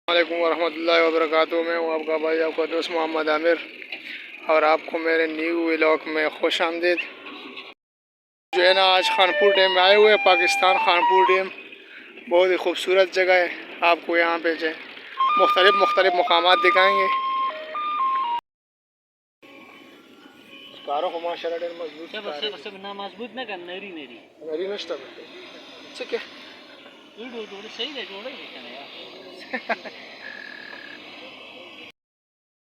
वालेकुम वरहमतुल्लाहि वबरकातुहू। मैं हूँ आपका भाई, आपका दोस्त मोहम्मद आमिर, और आपको मेरे न्यू व्लॉग में खुश आमदीद। जो है ना, आज खानपुर डैम में आए हुए हैं। पाकिस्तान खानपुर डैम बहुत ही खूबसूरत जगह है। आपको यहाँ पे जो मुख्तलिफ मकामात दिखाएंगे। कारों को माशाल्लाह डैम मजबूत ना मजबूत ना कर नरी नरी नरी नष्ट क्या सही है जोड़े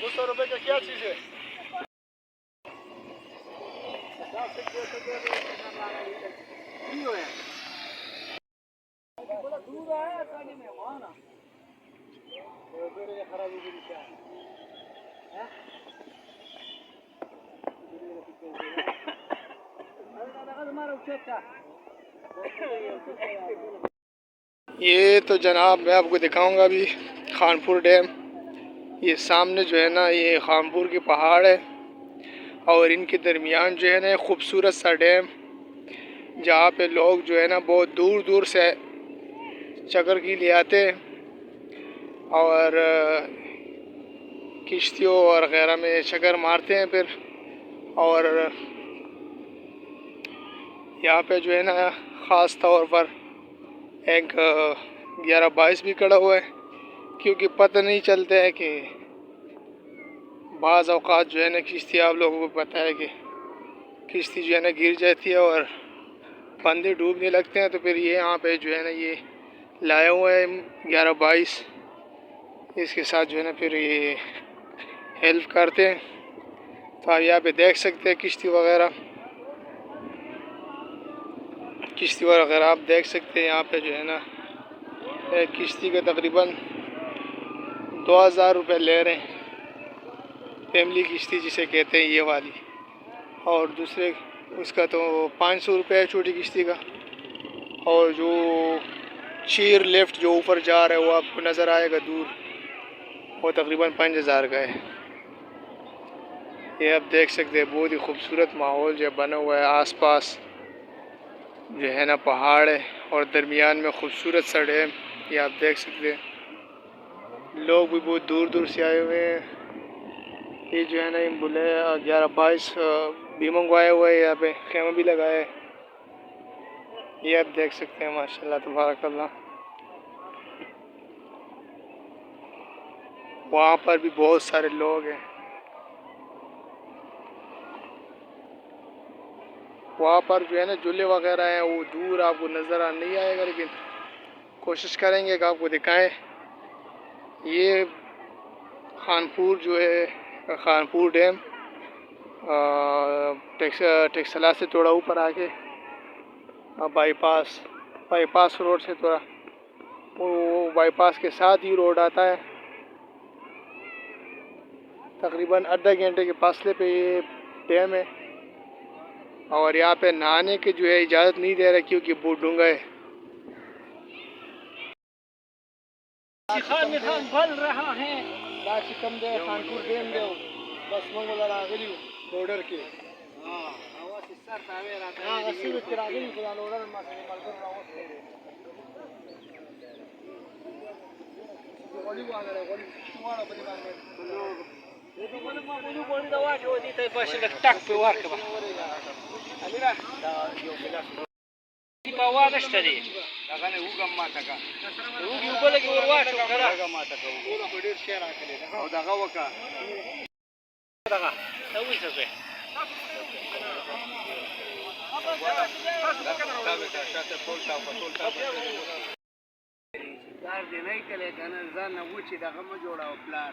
200 रुपए का क्या चीज़ है? ये तो जनाब मैं आपको दिखाऊंगा अभी खानपुर डैम। ये सामने जो है ना, ये खानपुर के पहाड़ है और इनके दरमियान जो है ना खूबसूरत सा डैम, जहाँ पे लोग जो है ना बहुत दूर दूर से चक्कर के लिए आते हैं और किश्तियों और वगैरह में चक्कर मारते हैं फिर। और यहाँ पे जो है ना ख़ास तौर पर एक 11-22 भी खड़ा हुआ है, क्योंकि पता नहीं चलता है कि बाज़ औक़ात जो है ना किश्ती, आप लोगों को पता है कि किश्ती जो है ना गिर जाती है और बंदे डूबने लगते हैं। तो फिर ये यहाँ पे जो है ना ये लाया हुआ है 11-22, इसके साथ जो है ना फिर ये हेल्प करते हैं। तो आप यहाँ पे देख सकते हैं किश्ती वगैरह आप देख सकते हैं। यहाँ पे जो है ना एक किश्ती के तकरीबन 2000 रुपये ले रहे हैं, फैमिली किश्ती जिसे कहते हैं ये वाली, और दूसरे उसका तो 500 रुपये है छोटी किश्ती का। और जो चीर लेफ्ट जो ऊपर जा रहा है वो आपको नज़र आएगा दूर, वो तकरीबन 5000 का है। ये आप देख सकते हैं, बहुत ही खूबसूरत माहौल जो बना हुआ है। आसपास जो है ना पहाड़ है और दरमियान में खूबसूरत सा डैम, ये आप देख सकते हैं। लोग भी बहुत दूर दूर से आए हुए हैं। ये जो है ना इन बुले 11-22 भी मंगवाया हुआ है, यहाँ पे खेमा भी लगाया है। ये आप देख सकते हैं माशाल्लाह तबारकल्लाह। वहाँ पर भी बहुत सारे लोग हैं। वहाँ पर जो है ना झूले वगैरह हैं, वो दूर आपको नज़र नहीं आएगा, लेकिन कोशिश करेंगे कि आपको दिखाएं। ये खानपुर जो है, खानपुर डैम टेक्सला से थोड़ा ऊपर आके बाईपास रोड से थोड़ा, वो बाईपास के साथ ही रोड आता है। तकरीबन आधा घंटे के फासले पे ये डैम है। और यहाँ पे नहाने की जो है इजाज़त नहीं दे रहा, क्योंकि बहुत डूंगा है। बल रहा है कम दे खानपुर डैम दे बस मंगोला गली बॉर्डर के असली तेरा गली खुदा लोडर मासे मलकर रावत है। गोली वाला है, गोली तुम्हारा परिवार में ये तो बोले बोली दवा जो दी तो बस टक पे वार के अमीरा यो मिला की पावा नष्टरी लगाने उगम मातका उगी उगले की उरवा शो करा मातका उगो बडीर शेर आकले हो दगा वका दगा तवी ससे दार दे नहीं कले कने जान वुची दगा म जोड़ा प्लार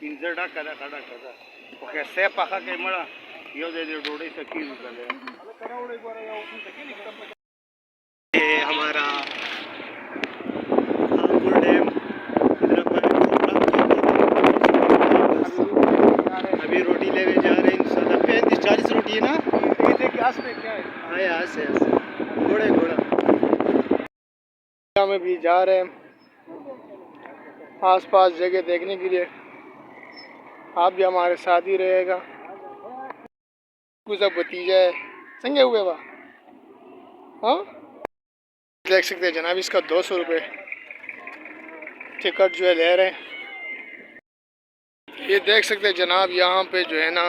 पिंजर ढाका खड़ा कदा ओके से पाखा के मळा यो दे डोडे सकी करे ये हमारा खानपुर डैम में भी जा रहे हैं आसपास जगह देखने के लिए। आप भी हमारे साथ ही रहेगा। कुछ भतीजा है संगे हुए वाह। हाँ देख सकते हैं जनाब, इसका 200 रुपये टिकट जो है ले रहे हैं। ये देख सकते हैं जनाब, यहाँ पे जो है ना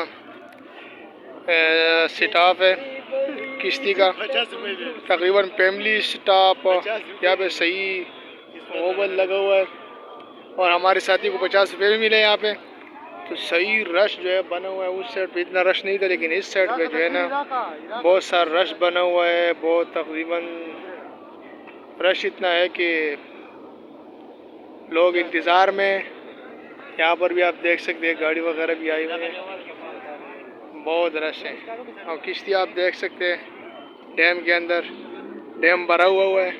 स्टाफ है किश्ती का, तकरीबन फैमिली स्टाफ यहाँ पे सही ओवल लगा हुआ है। और हमारे साथी को 50 रुपये भी मिले यहाँ पे। तो सही रश जो है बना हुआ है। उस साइड पे इतना रश नहीं था, लेकिन इस साइड पे जो है ना बहुत सारा रश बना हुआ है। बहुत तकरीबन रश इतना है कि लोग इंतज़ार में। यहाँ पर भी आप देख सकते हैं गाड़ी वगैरह भी आई हुई है, बहुत रश है। और किश्ती आप देख सकते हैं डैम के अंदर, डैम भरा हुआ है।